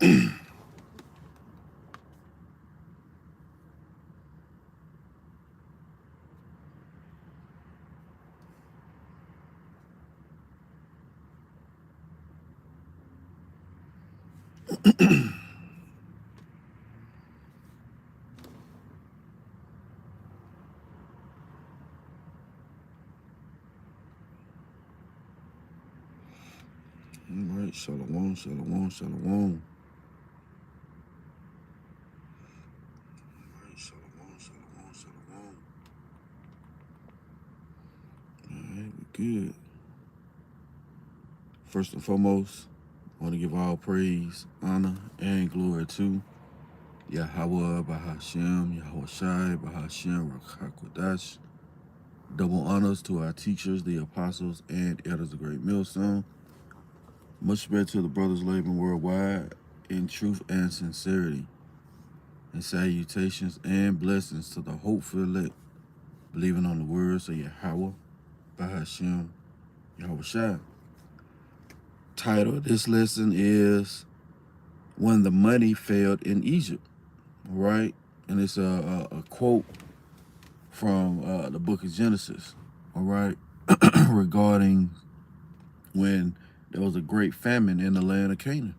All right, shalom, shalom, shalom. All right, shalom, shalom, shalom. All right, we good. First and foremost, I want to give all praise, honor, and glory to Yahawah, BaHa, Sham, Yahawashi, BaHa, Sham, Rawchaa, Qadash. Double honors to our teachers, the apostles, and elders of Great Millstone. Much respect to the brothers laboring worldwide in truth and sincerity. And salutations and blessings to the hopeful elect, believing on the words of Yahawah, BaHa, Sham, Yahawashi. Title of this lesson is When the Money Failed in Egypt. All right? And it's a quote from the book of Genesis. All right? Regarding when there was a great famine in the land of Canaan.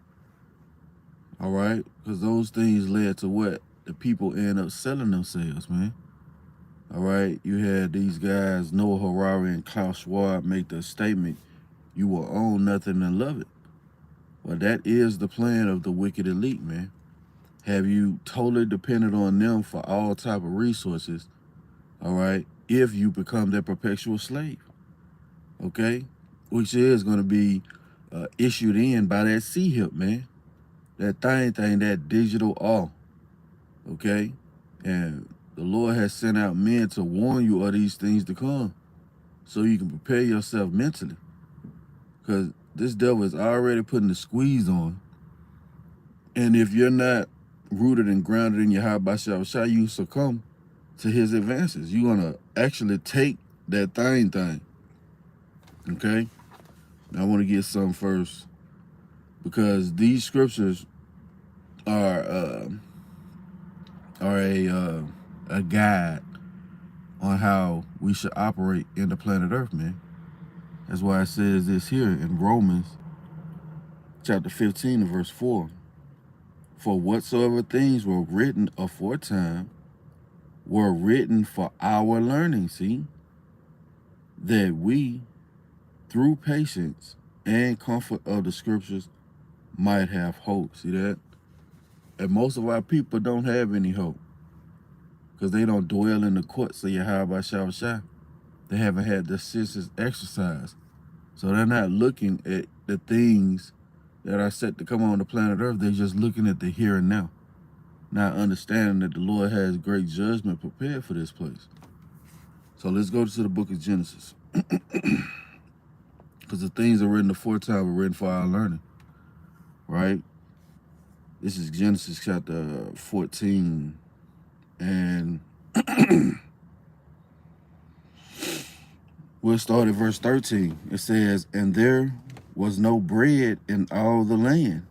All right? Because those things led to what? The people end up selling themselves, man. All right? You had these guys, Noah Harari and Klaus Schwab, make the statement, you will own nothing and love it. Well, that is the plan of the wicked elite, man. Have you totally depended on them for all type of resources, all right, if you become their perpetual slave, okay? Which is going to be issued in by that C-hip, man. That thing, that digital all, okay? And the Lord has sent out men to warn you of these things to come so you can prepare yourself mentally. Because this devil is already putting the squeeze on. And if you're not rooted and grounded in Yahawashi, you succumb to his advances. You're going to actually take that thing. Okay? Now I want to get some first because these scriptures are a guide on how we should operate in the planet Earth, man. That's why it says this here in Romans chapter 15 and verse 4. For whatsoever things were written aforetime were written for our learning, see, that we, through patience and comfort of the scriptures, might have hope. See that? And most of our people don't have any hope because they don't dwell in the courts of Yahawashi. They haven't had the senses exercised. So they're not looking at the things that are set to come on the planet Earth. They're just looking at the here and now, not understanding that the Lord has great judgment prepared for this place. So let's go to the book of Genesis. Because the things that are written aforetime were written for our learning, right? This is Genesis chapter 14. And we'll start at verse 13. It says, and there was no bread in all the land,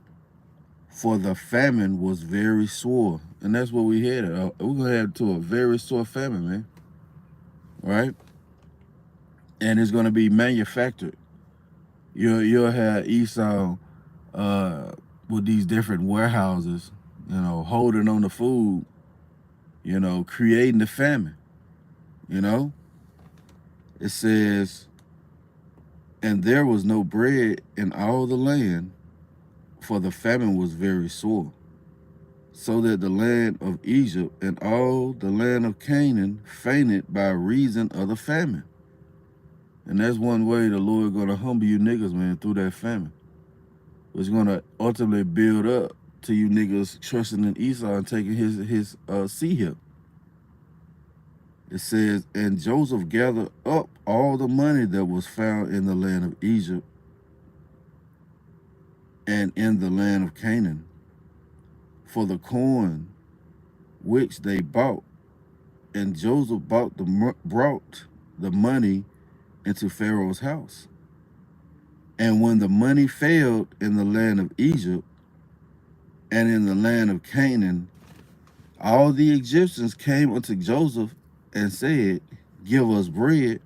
for the famine was very sore. And that's what we had. We're going to head to a very sore famine, man. Right? And it's going to be manufactured. You'll have Esau with these different warehouses, holding on the food, creating the famine, It says, and there was no bread in all the land, for the famine was very sore, so that the land of Egypt and all the land of Canaan fainted by reason of the famine. And that's one way the Lord gonna humble you niggas, man, through that famine. It's gonna ultimately build up to you niggas trusting in Esau and taking his C-hip. It says, and Joseph gathered up all the money that was found in the land of Egypt and in the land of Canaan for the corn which they bought. And Joseph brought the money into Pharaoh's house. And when the money failed in the land of Egypt, And in the land of Canaan, all the Egyptians came unto Joseph and said, give us bread,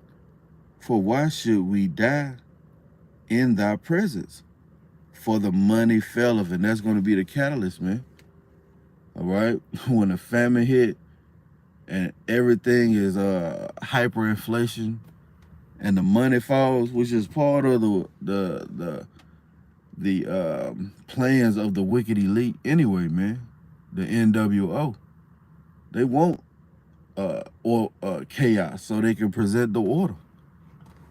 for why should we die in thy presence? For the money faileth, and that's going to be the catalyst, man. All right? When the famine hit and everything is hyperinflation and the money falls, which is part of the plans of the wicked elite anyway, man. The NWO. They want chaos so they can present the order.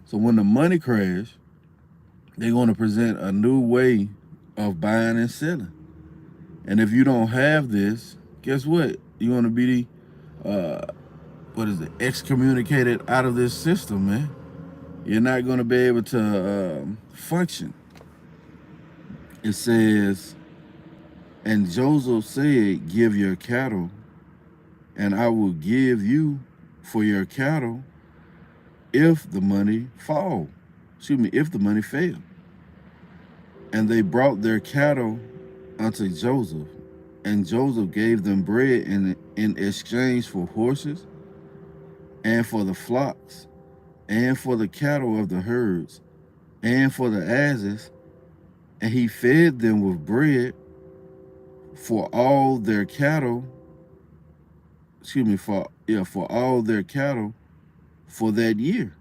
So when the money crash, they're going to present a new way of buying and selling. And if you don't have this, guess what? You're going to be excommunicated out of this system, man. You're not going to be able to function. It says, and Joseph said, give your cattle, and I will give you for your cattle if the money fall. If the money fail. And they brought their cattle unto Joseph, and Joseph gave them bread in exchange for horses, and for the flocks, and for the cattle of the herds, and for the asses, and he fed them with bread for all their cattle, for all their cattle for that year.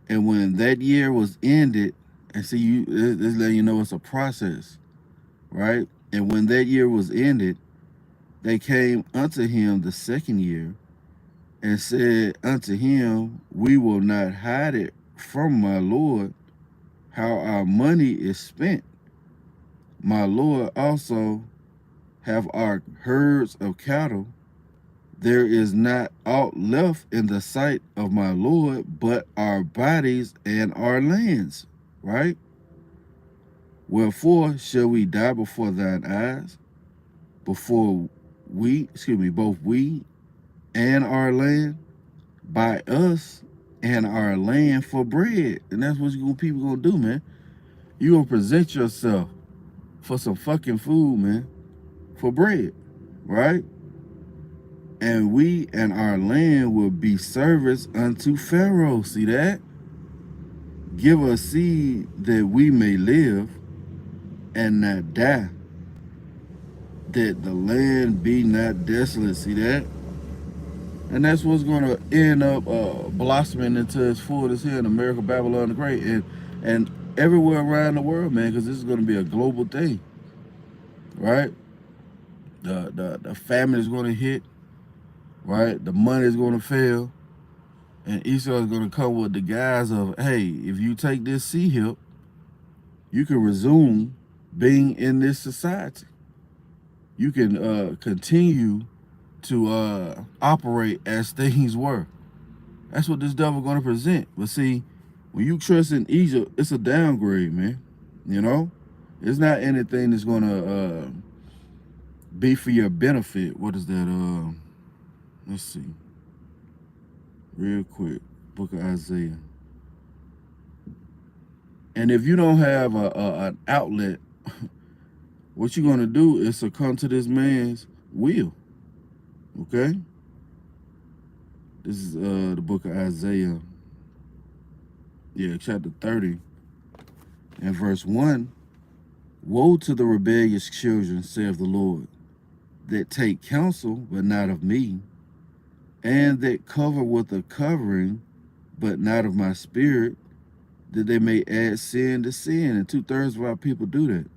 And when that year was ended, and see, this letting you know it's a process, right? And when that year was ended, they came unto him the second year and said unto him, we will not hide it from my Lord how our money is spent. My Lord also have our herds of cattle. There is not aught left in the sight of my Lord but our bodies and our lands, right? Wherefore shall we die before thine eyes, both we and our land, by us and our land for bread. And that's what people gonna do, man. You gonna present yourself for some fucking food, man, for bread, right? And we and our land will be servants unto Pharaoh. See that? Give us seed that we may live and not die, that the land be not desolate. See that? And that's what's going to end up blossoming into its fullness here in America, Babylon the Great, and everywhere around the world, man, because this is going to be a global thing, right? The famine is going to hit, right? The money is going to fail, and Esau is going to come with the guise of, hey, if you take this sea hip, you can resume being in this society. You can continue to operate as things were. That's what this devil going to present. But see, when you trust in Egypt, it's a downgrade, man. You know? It's not anything that's going to be for your benefit. What is that? Let's see. Real quick. Book of Isaiah. And if you don't have an outlet, what you're going to do is succumb to this man's will. Okay? This is the book of Isaiah. Yeah, chapter 30 and verse 1. Woe to the rebellious children, saith the Lord, that take counsel, but not of me, and that cover with a covering, but not of my spirit, that they may add sin to sin. And 2/3 of our people do that.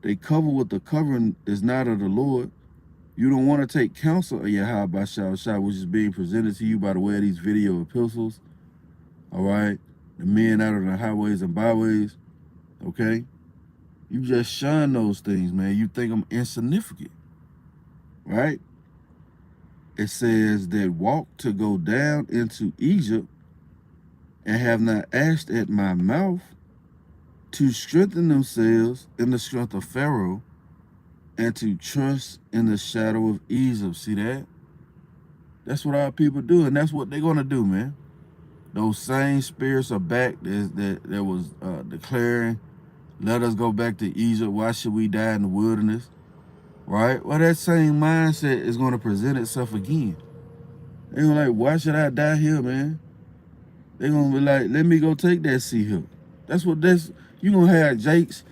They cover with the covering that's not of the Lord. You don't want to take counsel of Yahawah, which is being presented to you by the way of these video epistles. All right? The men out of the highways and byways. Okay? You just shun those things, man. You think I'm insignificant. Right? It says that walk to go down into Egypt and have not asked at my mouth, to strengthen themselves in the strength of Pharaoh and to trust in the shadow of Egypt. See that? That's what our people do, and that's what they're going to do, man. Those same spirits are back that was declaring Let us go back to Egypt. Why should we die in the wilderness? Right? Well, that same mindset is going to present itself again. They're going to like, why should I die here, man? They're going to be like, let me go take that sea hill. You're going to have Jakes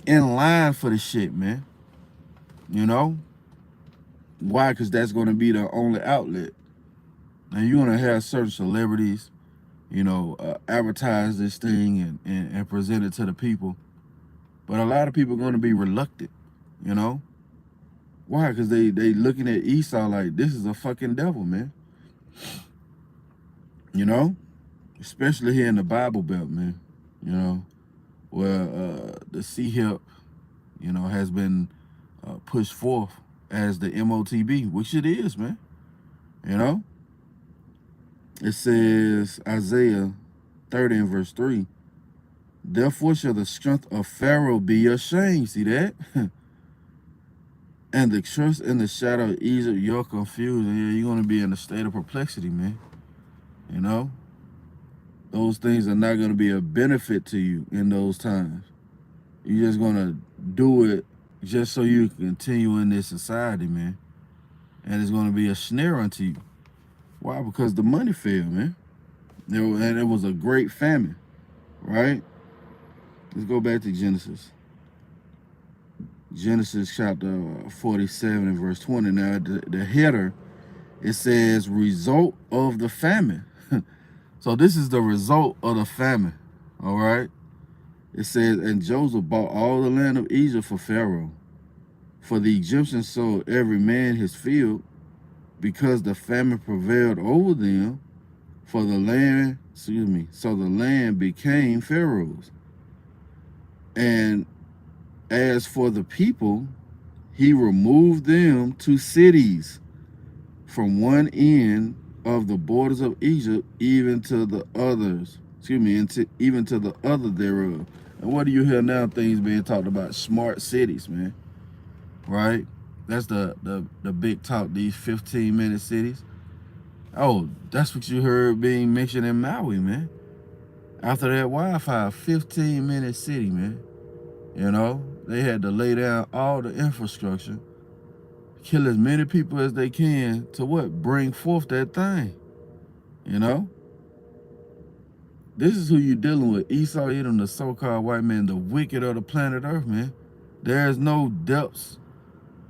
in line for the shit, man. You know? Why? Because that's going to be the only outlet. And you're going to have certain celebrities, advertise this thing and present it to the people. But a lot of people are going to be reluctant, you know? Why? Because they looking at Esau like, this is a fucking devil, man. You know? Especially here in the Bible Belt, man. You know? Where the sea help, has been pushed forth as the MOTB, which it is, man. You know? It says, Isaiah 30 and verse 3, therefore shall the strength of Pharaoh be your shame. See that? And the trust in the shadow of Egypt, you're confused. And yeah, you're going to be in a state of perplexity, man. You know? Those things are not going to be a benefit to you in those times. You're just going to do it just so you can continue in this society, man. And it's going to be a snare unto you. Why? Because the money failed, man. And it was a great famine, right? Let's go back to Genesis. Genesis chapter 47 and verse 20. Now, the header, it says, result of the famine. So this is the result of the famine, all right? It says, and Joseph bought all the land of Egypt for Pharaoh. For the Egyptians sold every man his field, because the famine prevailed over them, so the land became Pharaoh's. And as for the people, he removed them to cities from one end of the borders of Egypt, even to the others, even to the other thereof. And what do you hear now? Things being talked about, smart cities, man. Right? That's the big talk, these 15-minute cities. Oh, that's what you heard being mentioned in Maui, man. After that Wi-Fi, 15-minute city, man. You know, they had to lay down all the infrastructure, kill as many people as they can to what? Bring forth that thing. You know? This is who you're dealing with. Esau, Edom, the so-called white man, the wicked of the planet Earth, man. There's no depths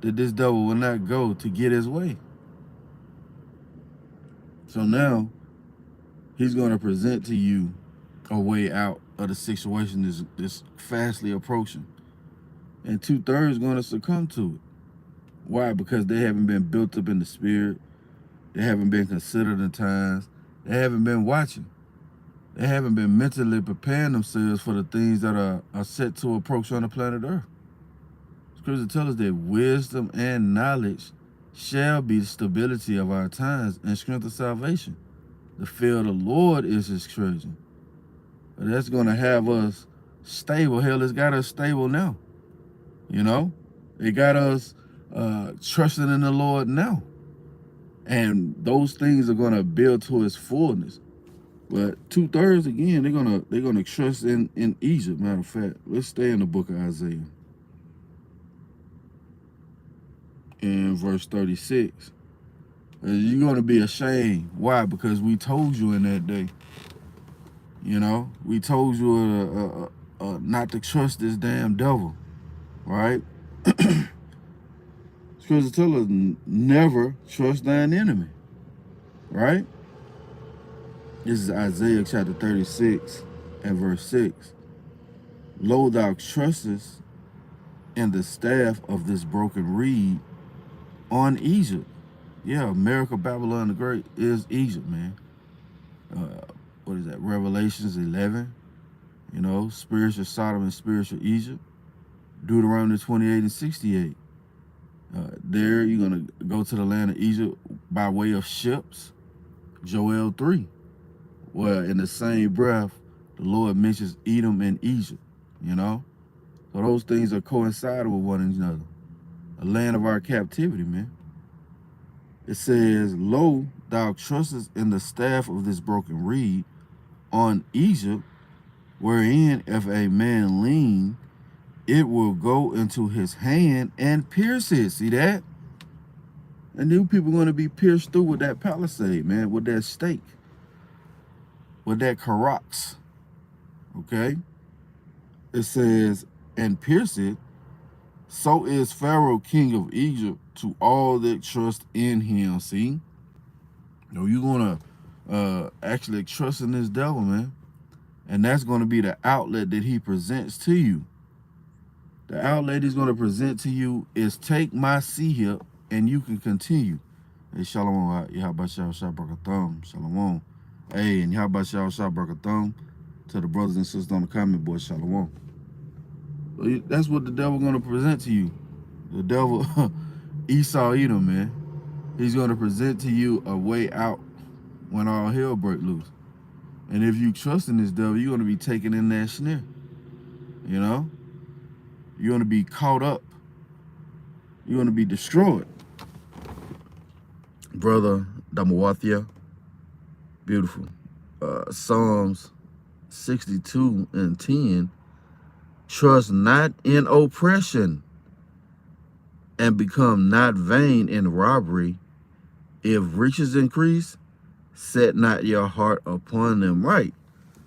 that this devil will not go to get his way. So now, he's going to present to you a way out of the situation that's fastly approaching. And 2/3 going to succumb to it. Why? Because they haven't been built up in the spirit. They haven't been considered in times. They haven't been watching. They haven't been mentally preparing themselves for the things that are set to approach on the planet Earth. Scripture tells us that wisdom and knowledge shall be the stability of our times and strength of salvation. The fear of the Lord is his treasure. But that's going to have us stable. Hell, it's got us stable now. You know? It got us trusting in the Lord now. And those things are going to build to its fullness. But 2/3, again, they're gonna trust in Egypt. Matter of fact, let's stay in the book of Isaiah. In verse 36. You're going to be ashamed. Why? Because we told you in that day. You know, we told you not to trust this damn devil. Right? Scripture tells us never trust thine enemy. Right? This is Isaiah chapter 36 and verse 6. Lo, thou trustest in the staff of this broken reed on Egypt. Yeah, America, Babylon the Great is Egypt, man. What is that? Revelations 11. You know, spiritual Sodom and spiritual Egypt. Deuteronomy 28 and 68. There, you're going to go to the land of Egypt by way of ships. Joel 3. Well, in the same breath, the Lord mentions Edom and Egypt, you know? So those things are coinciding with one another. A land of our captivity, man. It says, lo, thou trustest in the staff of this broken reed on Egypt, wherein if a man lean, it will go into his hand and pierce it. See that? And new people going to be pierced through with that palisade, man, with that stake, with that karax. Okay? It says, and pierce it, so is Pharaoh, king of Egypt, to all that trust in him. See? No, you're going to actually trust in this devil, man. And that's going to be the outlet that he presents to you. The outlet he's going to present to you is take my sihip and you can continue. Hey, shalom, Yahawashi, shalom. Hey, and Yahawashi, to the brothers and sisters on the comment board, shalom. So that's what the devil going to present to you. The devil, Esau Edom, man. He's going to present to you a way out when all hell break loose. And if you trust in this devil, you're going to be taken in that snare. You know? You're going to be caught up. You're going to be destroyed. Brother Damawathia. Beautiful. Psalms 62 and 10. Trust not in oppression and become not vain in robbery. If riches increase, set not your heart upon them. Right.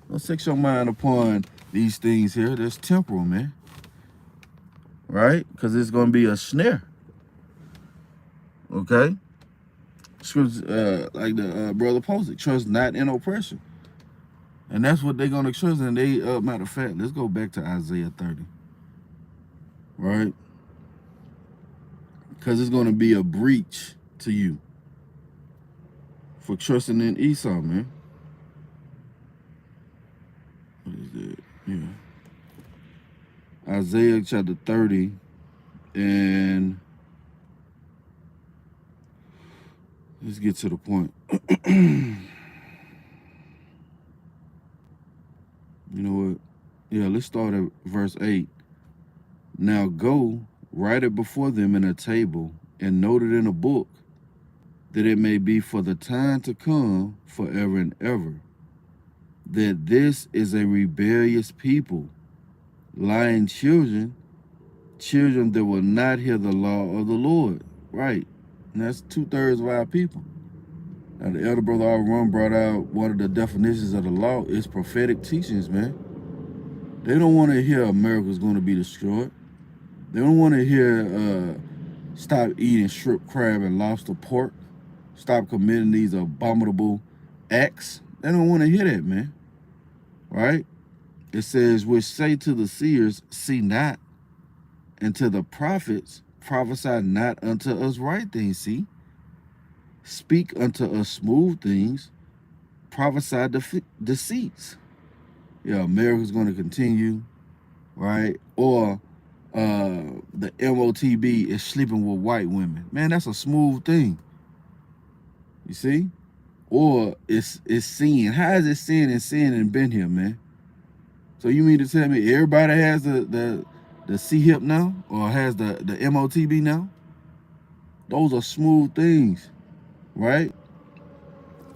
Don't set your mind upon these things here. That's temporal, man. Right? Because it's going to be a snare. Okay? Scripture, like the brother posted, trust not in oppression. And that's what they're going to trust in. They, matter of fact, let's go back to Isaiah 30. Right? Because it's going to be a breach to you for trusting in Esau, man. What is that? Yeah. Isaiah chapter 30 and let's get to the point. You know what? Yeah, let's start at verse 8. Now go, write it before them in a table and note it in a book, that it may be for the time to come forever and ever, that this is a rebellious people, lying children that will not hear the law of the Lord. Right. And that's 2/3 of our people. Now, the elder brother Aaron brought out one of the definitions of the law is prophetic teachings, man. They don't want to hear America's going to be destroyed. They don't want to hear stop eating shrimp, crab, and lobster pork. Stop committing these abominable acts. They don't want to hear that, man. Right? It says, which say to the seers, see not, and to the prophets, prophesy not unto us right things, see. Speak unto us smooth things, prophesy deceits. Yeah, America's going to continue, right? Or the MOTB is sleeping with white women. Man, that's a smooth thing. You see? Or it's sin. How is it sin and sin and been here, man? So you mean to tell me everybody has the C-hip now? Or has the MOTB now? Those are smooth things, right?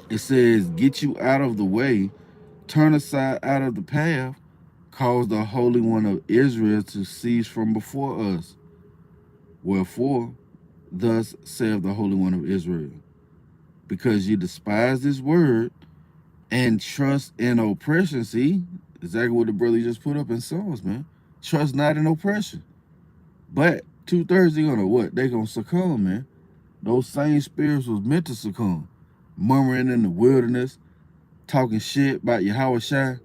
It says, get you out of the way, turn aside out of the path, cause the Holy One of Israel to cease from before us. Wherefore, thus saith the Holy One of Israel, because you despise this word and trust in oppression. See, exactly what the brother just put up in Psalms, man. Trust not in oppression. But 2/3 they're gonna what? They're gonna succumb, man. Those same spirits was meant to succumb. Murmuring in the wilderness, talking shit about Yahawashi,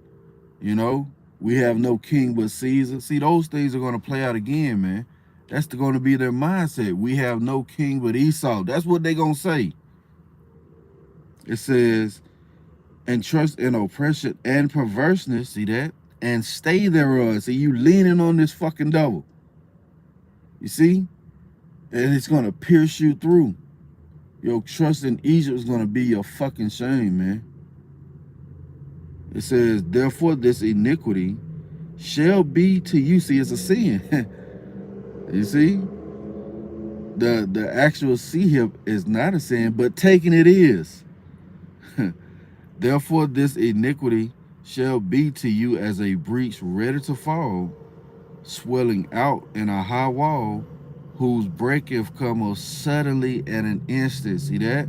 you know, we have no king but Caesar. See, those things are going to play out again, man. That's going to be their mindset. We have no king but Esau. That's what they're going to say. It says, and trust in oppression and perverseness, see that? And stay thereon. See, you leaning on this fucking devil. You see? And it's going to pierce you through. Your trust in Egypt is going to be your fucking shame, man. It says, therefore this iniquity shall be to you. See, it's a sin. You see? The actual C-hip is not a sin, but taking it is. Therefore this iniquity shall be to you as a breach ready to fall, swelling out, and a high wall, whose breaketh cometh suddenly at an instant. See that?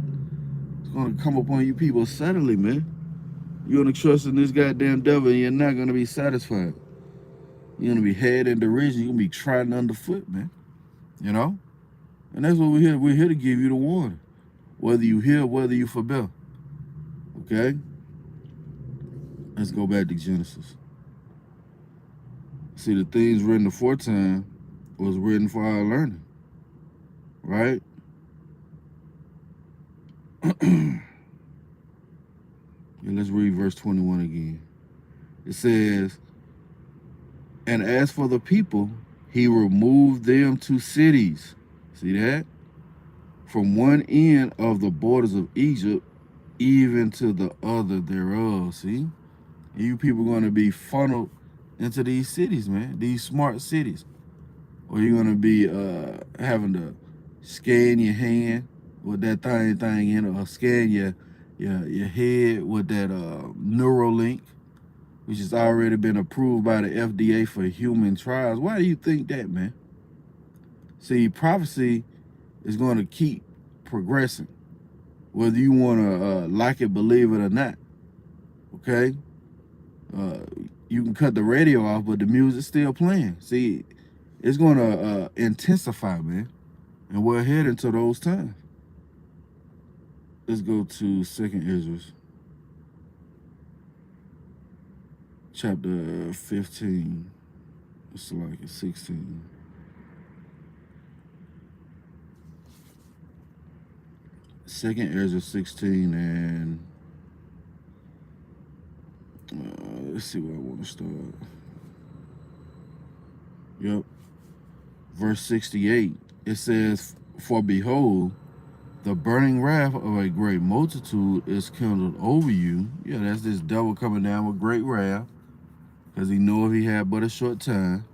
It's gonna come upon you people suddenly, man. You're gonna trust in this goddamn devil, and you're not gonna be satisfied. You're gonna be head in derision. You're gonna be trodden underfoot, man. You know? And that's what we're here. We're here to give you the warning. Whether you hear, whether you forbear. Okay? Let's go back to Genesis. See, the things written aforetime was written for our learning. Right? And let's read verse 21 again. It says, and as for the people, he removed them to cities. See that? From one end of the borders of Egypt, even to the other thereof. See? And you people going to be funneled into these cities, man. These smart cities. Or you're going to be having to scan your hand with that thing in it, or scan your head with that Neuralink, which has already been approved by the FDA for human trials. Why do you think that, man? See, prophecy is going to keep progressing, whether you want to like it, believe it or not. Okay? You can cut the radio off, but the music's still playing. See, it's going to intensify, man. And we're heading to those times. Let's go to 2nd Ezra, chapter 15. It's like 16. Second Ezra 16, and let's see where I want to start. Yep. Verse 68. It says, for behold, the burning wrath of a great multitude is kindled over you. Yeah, that's this devil coming down with great wrath, because he know if he had but a short time,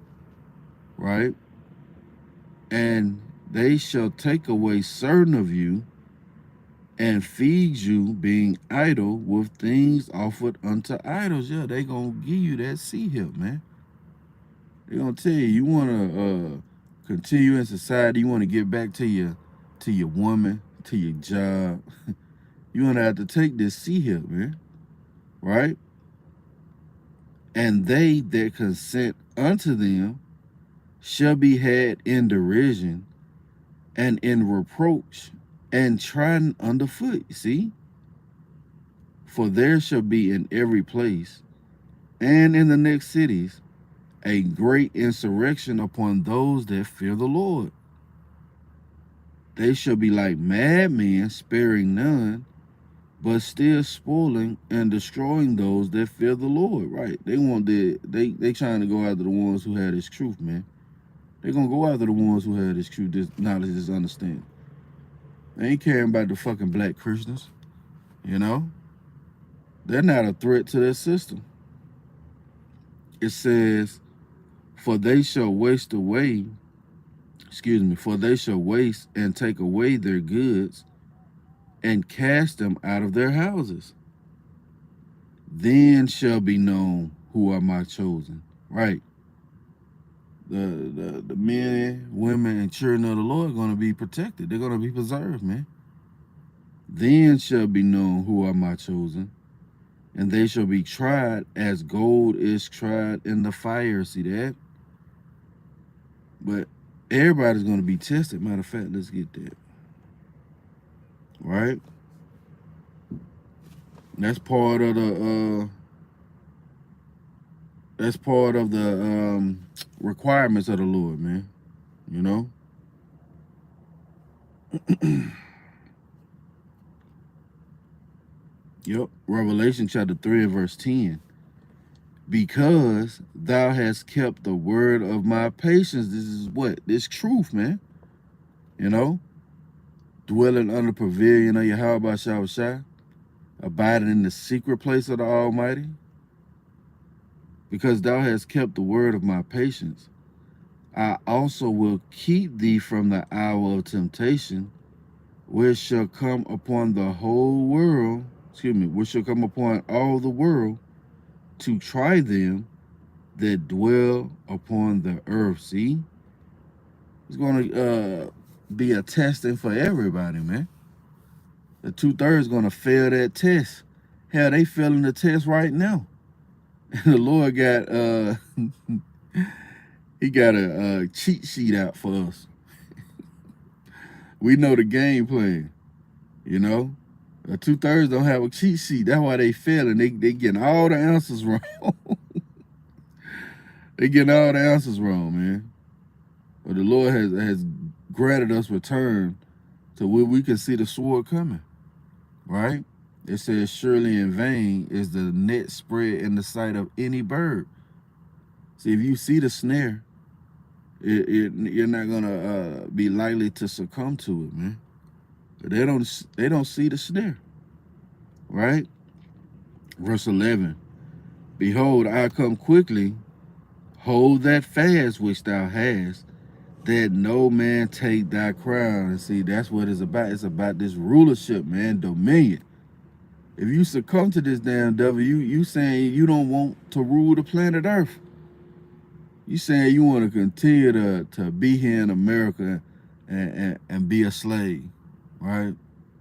right? And they shall take away certain of you, and feed you, being idle, with things offered unto idols. Yeah, they gonna give you that hip, man. They gonna tell you, you wanna continue in society, you wanna get back to your woman, to your job. You wanna have to take this hip, man. Right? And they that consent unto them shall be had in derision and in reproach and trodden underfoot. See? For there shall be in every place and in the next cities a great insurrection upon those that fear the Lord. They shall be like madmen, sparing none, but still spoiling and destroying those that fear the Lord. Right? They trying to go after the ones who had this truth, man. They're gonna go after the ones who had this truth, this knowledge, this understanding. They ain't caring about the fucking black Christians, you know? They're not a threat to their system. It says, for they shall waste away, for they shall waste and take away their goods and cast them out of their houses. Then shall be known who are my chosen. Right. The men, women, and children of the Lord are going to be protected. They're going to be preserved, man. Then shall be known who are my chosen, and they shall be tried as gold is tried in the fire. See that? But everybody's going to be tested. Matter of fact, let's get that. Right? That's part of the requirements of the Lord, man. You know? Yep. Revelation chapter 3 and verse 10. Because thou hast kept the word of my patience. This is what? This truth, man. You know? Dwelling under the pavilion of Yahawashi, abiding in the secret place of the Almighty. Because thou hast kept the word of my patience, I also will keep thee from the hour of temptation, which shall come upon the whole world, which shall come upon all the world, to try them that dwell upon the earth. See, it's going to be a testing for everybody, man. The 2/3 going to fail that test. Hell, they failing the test right now. And the Lord got he got a cheat sheet out for us. We know the game plan, you know. The 2/3 don't have a cheat sheet. That's why they failing. They getting all the answers wrong. They getting all the answers wrong, man. But the Lord has granted us return to where we can see the sword coming, right? It says, surely in vain is the net spread in the sight of any bird. See, if you see the snare, you're not gonna be likely to succumb to it, man. But they don't see the snare, right? Verse 11, behold, I come quickly, hold that fast which thou hast, that no man take thy crown. And see, that's what it's about. It's about this rulership, man, dominion. If you succumb to this damn devil, you saying you don't want to rule the planet Earth. You saying you want to continue to be here in America and be a slave, right?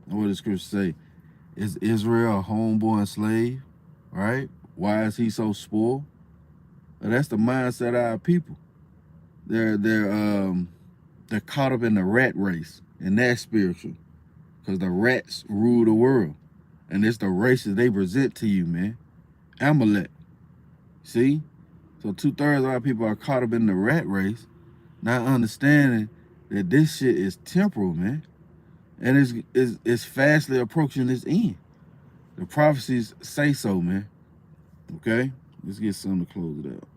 What does Scripture say? Is Israel a homeborn slave, right? Why is he so spoiled? Well, that's the mindset of our people. They're caught up in the rat race, and that's spiritual, because the rats rule the world, and it's the races they present to you, man. Amalek, see? So 2/3 of our people are caught up in the rat race, not understanding that this shit is temporal, man, and it's fastly approaching its end. The prophecies say so, man. Okay, let's get something to close it out.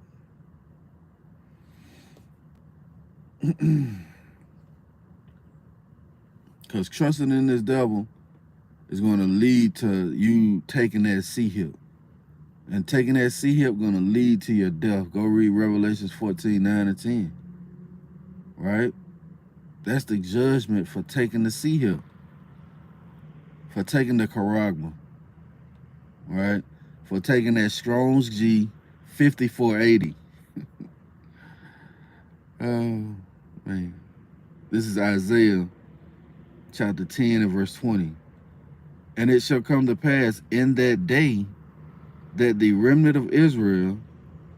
Because trusting in this devil is going to lead to you taking that sea hip. And taking that sea hip going to lead to your death. Go read Revelations 14, 9 and 10. Right? That's the judgment for taking the sea hip. For taking the charagma. Right? For taking that Strong's G 5480. Oh, man. This is Isaiah chapter 10 and verse 20. And it shall come to pass in that day that the remnant of Israel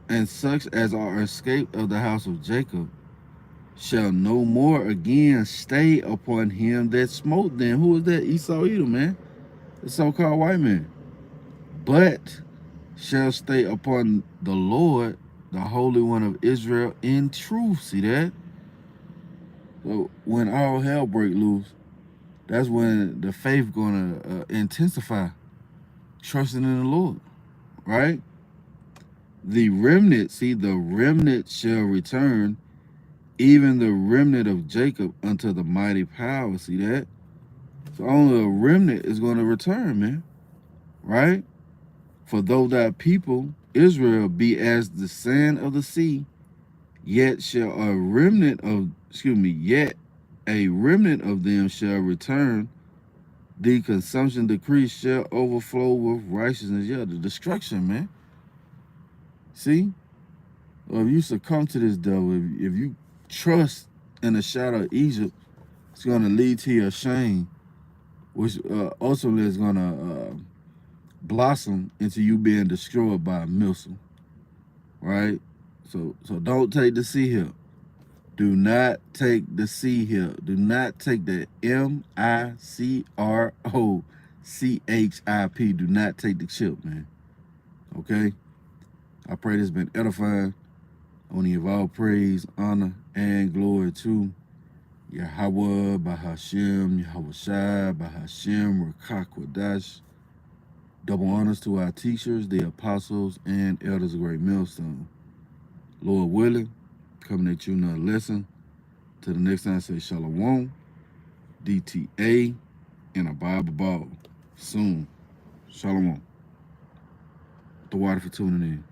and such as are escaped of the house of Jacob shall no more again stay upon him that smote them. Who is that? Esau Edom, man. The so-called white man. But shall stay upon the Lord, the Holy One of Israel, in truth. See that? So when all hell break loose, that's when the faith gonna intensify, trusting in the Lord, right? The remnant, see, the remnant shall return, even the remnant of Jacob unto the mighty power. See that? So only a remnant is going to return, man, right? For though thy people, Israel, be as the sand of the sea, yet shall a remnant of, yet a remnant of them shall return. The consumption decree shall overflow with righteousness. Yeah, the destruction, man. See? Well, if you succumb to this devil, if you trust in the shadow of Egypt, it's going to lead to your shame, which ultimately is going to blossom into you being destroyed by a missile, right? So don't take the sea hip. Do not take the sea hip. Do not take the MICROCHIP. Do not take the chip, man. Okay? I pray this has been edifying. I want to give all praise, honor, and glory to Yahawah, BaHa, Yahawashi, BaHa, Rawchaa, Qadash. Double honors to our teachers, the apostles, and elders of Great Millstone. Lord willing, coming at you another lesson. Till the next time, I say Shalom, DTA, and a Bible ball. Soon. Shalom. The water for tuning in.